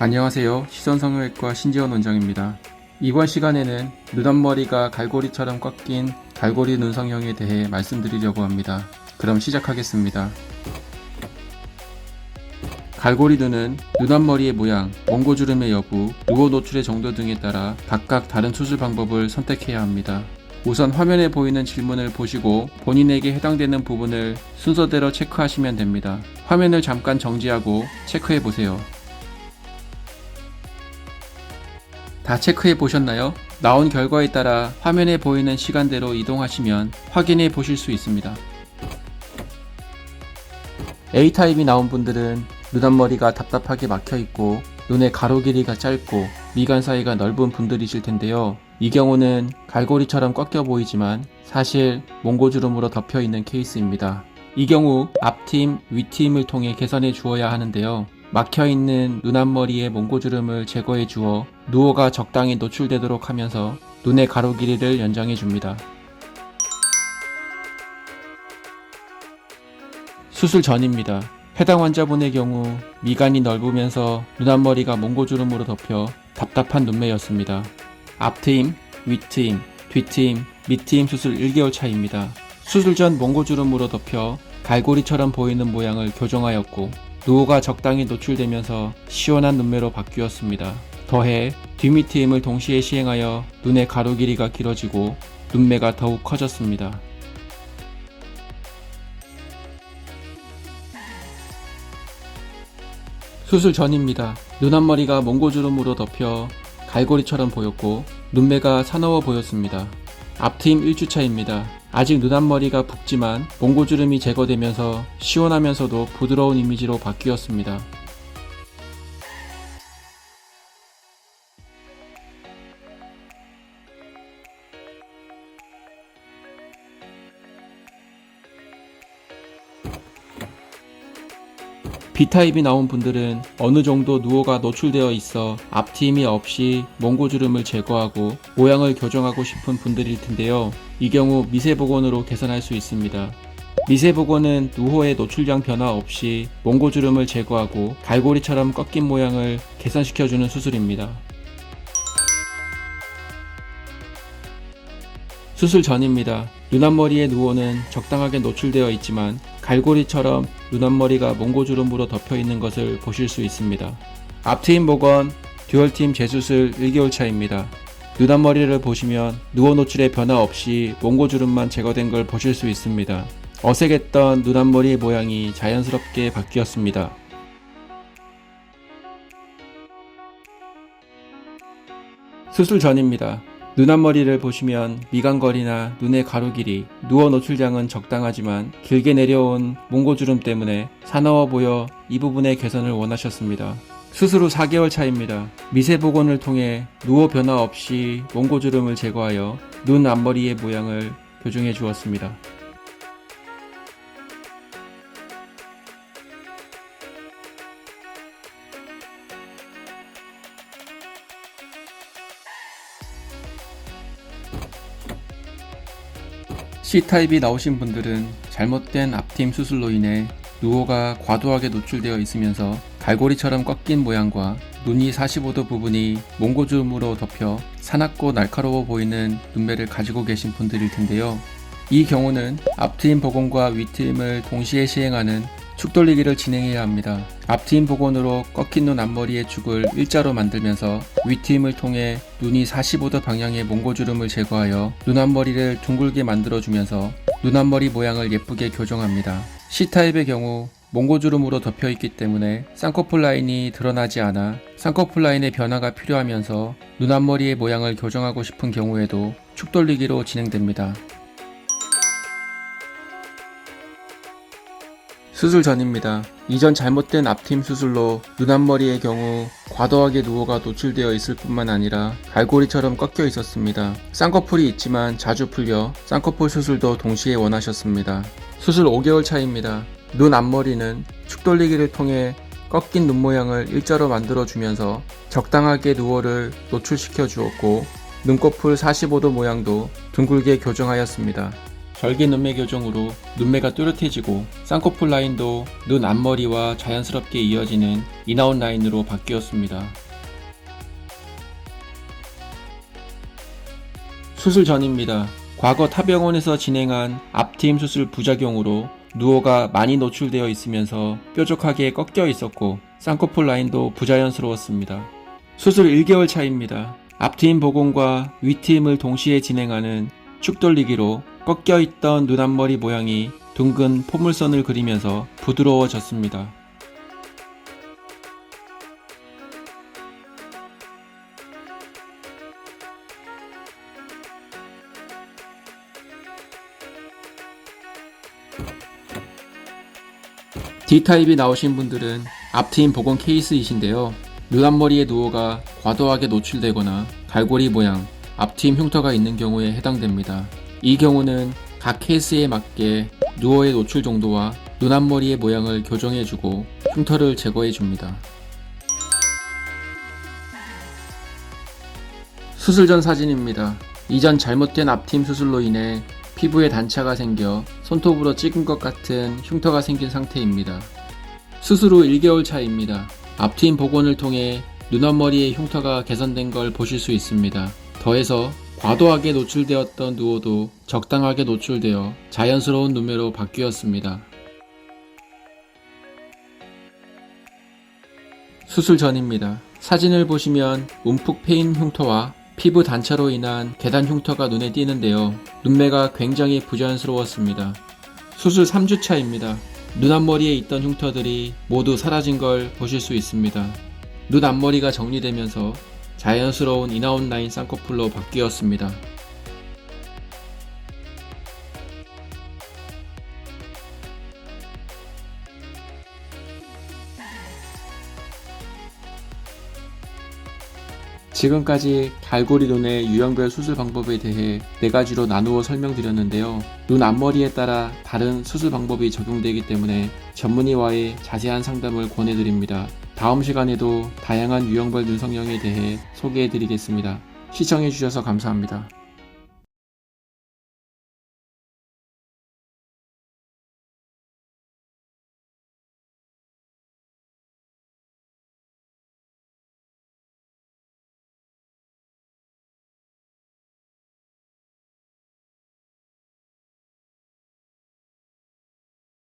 안녕하세요. 시선성형외과 신지원 원장입니다. 이번 시간에는 눈 앞머리가 갈고리처럼 꽉 낀 갈고리 눈성형에 대해 말씀드리려고 합니다. 그럼 시작하겠습니다. 갈고리 눈은 눈 앞머리의 모양, 몽고주름의 여부, 누워 노출의 정도 등에 따라 각각 다른 수술 방법을 선택해야 합니다. 우선 화면에 보이는 질문을 보시고 본인에게 해당되는 부분을 순서대로 체크하시면 됩니다. 화면을 잠깐 정지하고 체크해 보세요. 다 체크해 보셨나요? 나온 결과에 따라 화면에 보이는 시간대로 이동하시면 확인해 보실 수 있습니다. A타입이 나온 분들은 눈 앞머리가 답답하게 막혀 있고 눈의 가로 길이가 짧고 미간 사이가 넓은 분들이실 텐데요. 이 경우는 갈고리처럼 꺾여 보이지만 사실 몽고주름으로 덮여 있는 케이스입니다. 이 경우 앞팀, 윗팀을 통해 개선해 주어야 하는데요. 막혀있는 눈 앞머리의 몽고주름을 제거해 주어 누워가 적당히 노출되도록 하면서 눈의 가로 길이를 연장해 줍니다. 수술 전입니다. 해당 환자분의 경우 미간이 넓으면서 눈 앞머리가 몽고주름으로 덮여 답답한 눈매였습니다. 앞팀, 윗팀, 뒤팀, 밑팀 수술 1개월 차입니다. 수술 전 몽고주름으로 덮여 갈고리처럼 보이는 모양을 교정하였고 누워가 적당히 노출되면서 시원한 눈매로 바뀌었습니다. 더해 뒤밑트임을 동시에 시행하여 눈의 가로 길이가 길어지고 눈매가 더욱 커졌습니다. 수술 전입니다. 눈 앞머리가 몽고주름으로 덮여 갈고리처럼 보였고 눈매가 사나워 보였습니다. 앞팀 1주차입니다. 아직 눈 앞머리가 붓지만 몽고주름이 제거되면서 시원하면서도 부드러운 이미지로 바뀌었습니다. B타입이 나온 분들은 어느 정도 누워가 노출되어 있어 앞트임이 없이 몽고주름을 제거하고 모양을 교정하고 싶은 분들일 텐데요. 이 경우 미세복원으로 개선할 수 있습니다. 미세복원은 누워의 노출량 변화 없이 몽고주름을 제거하고 갈고리처럼 꺾인 모양을 개선시켜주는 수술입니다. 수술 전입니다. 눈 앞머리의 누워는 적당하게 노출되어 있지만 갈고리처럼 눈 앞머리가 몽고주름으로 덮여 있는 것을 보실 수 있습니다. 앞트임 복원, 듀얼팀 재수술 1개월 차입니다. 눈 앞머리를 보시면 누워 노출의 변화 없이 몽고주름만 제거된 걸 보실 수 있습니다. 어색했던 눈 앞머리의 모양이 자연스럽게 바뀌었습니다. 수술 전입니다. 눈 앞머리를 보시면 미간거리나 눈의 가로 길이, 누워 노출량은 적당하지만 길게 내려온 몽고주름 때문에 사나워 보여 이 부분의 개선을 원하셨습니다. 수술 후 4개월 차입니다. 미세복원을 통해 누워 변화 없이 몽고주름을 제거하여 눈 앞머리의 모양을 교정해 주었습니다. C타입이 나오신 분들은 잘못된 앞팀 수술로 인해 누워가 과도하게 노출되어 있으면서 갈고리처럼 꺾인 모양과 눈이 45도 부분이 몽고주름으로 덮여 사납고 날카로워 보이는 눈매를 가지고 계신 분들일 텐데요. 이 경우는 앞트임 복원과 윗트임을 동시에 시행하는 축 돌리기를 진행해야 합니다. 앞트임 복원으로 꺾인 눈 앞머리의 축을 일자로 만들면서 윗트임을 통해 눈이 45도 방향의 몽고주름을 제거하여 눈 앞머리를 둥글게 만들어주면서 눈 앞머리 모양을 예쁘게 교정합니다. C타입의 경우 몽고주름으로 덮여 있기 때문에 쌍꺼풀 라인이 드러나지 않아 쌍꺼풀 라인의 변화가 필요하면서 눈 앞머리의 모양을 교정하고 싶은 경우에도 축 돌리기로 진행됩니다. 수술 전입니다. 이전 잘못된 앞팀 수술로 눈 앞머리의 경우 과도하게 누워가 노출되어 있을 뿐만 아니라 갈고리처럼 꺾여 있었습니다. 쌍꺼풀이 있지만 자주 풀려 쌍꺼풀 수술도 동시에 원하셨습니다. 수술 5개월 차입니다. 눈 앞머리는 축 돌리기를 통해 꺾인 눈 모양을 일자로 만들어주면서 적당하게 누워를 노출시켜 주었고 눈꺼풀 45도 모양도 둥글게 교정하였습니다. 절개 눈매 교정으로 눈매가 뚜렷해지고 쌍꺼풀 라인도 눈 앞머리와 자연스럽게 이어지는 인아웃 라인으로 바뀌었습니다. 수술 전입니다. 과거 타병원에서 진행한 앞트임 수술 부작용으로 누오가 많이 노출되어 있으면서 뾰족하게 꺾여 있었고 쌍꺼풀 라인도 부자연스러웠습니다. 수술 1개월 차입니다. 앞트임 복원과 윗트임을 동시에 진행하는 축 돌리기로 꺾여 있던 눈 앞머리 모양이 둥근 포물선을 그리면서 부드러워졌습니다. D타입이 나오신 분들은 앞트임 복원 케이스이신데요. 눈 앞머리의 누오가 과도하게 노출되거나 갈고리 모양, 앞트임 흉터가 있는 경우에 해당됩니다. 이 경우는 각 케이스에 맞게 누오의 노출 정도와 눈 앞머리의 모양을 교정해주고 흉터를 제거해줍니다. 수술 전 사진입니다. 이전 잘못된 앞트임 수술로 인해 피부에 단차가 생겨 손톱으로 찍은 것 같은 흉터가 생긴 상태입니다. 수술 후 1개월 차입니다. 앞트임 복원을 통해 눈 앞머리의 흉터가 개선된 걸 보실 수 있습니다. 더해서 과도하게 노출되었던 누오도 적당하게 노출되어 자연스러운 눈매로 바뀌었습니다. 수술 전입니다. 사진을 보시면 움푹 패인 흉터와 피부 단차로 인한 계단 흉터가 눈에 띄는데요. 눈매가 굉장히 부자연스러웠습니다. 수술 3주차입니다. 눈 앞머리에 있던 흉터들이 모두 사라진 걸 보실 수 있습니다. 눈 앞머리가 정리되면서 자연스러운 인아웃 라인 쌍꺼풀로 바뀌었습니다. 지금까지 갈고리 눈의 유형별 수술 방법에 대해 4가지로 나누어 설명드렸는데요. 눈 앞머리에 따라 다른 수술 방법이 적용되기 때문에 전문의와의 자세한 상담을 권해드립니다. 다음 시간에도 다양한 유형별 눈 성형에 대해 소개해드리겠습니다. 시청해주셔서 감사합니다.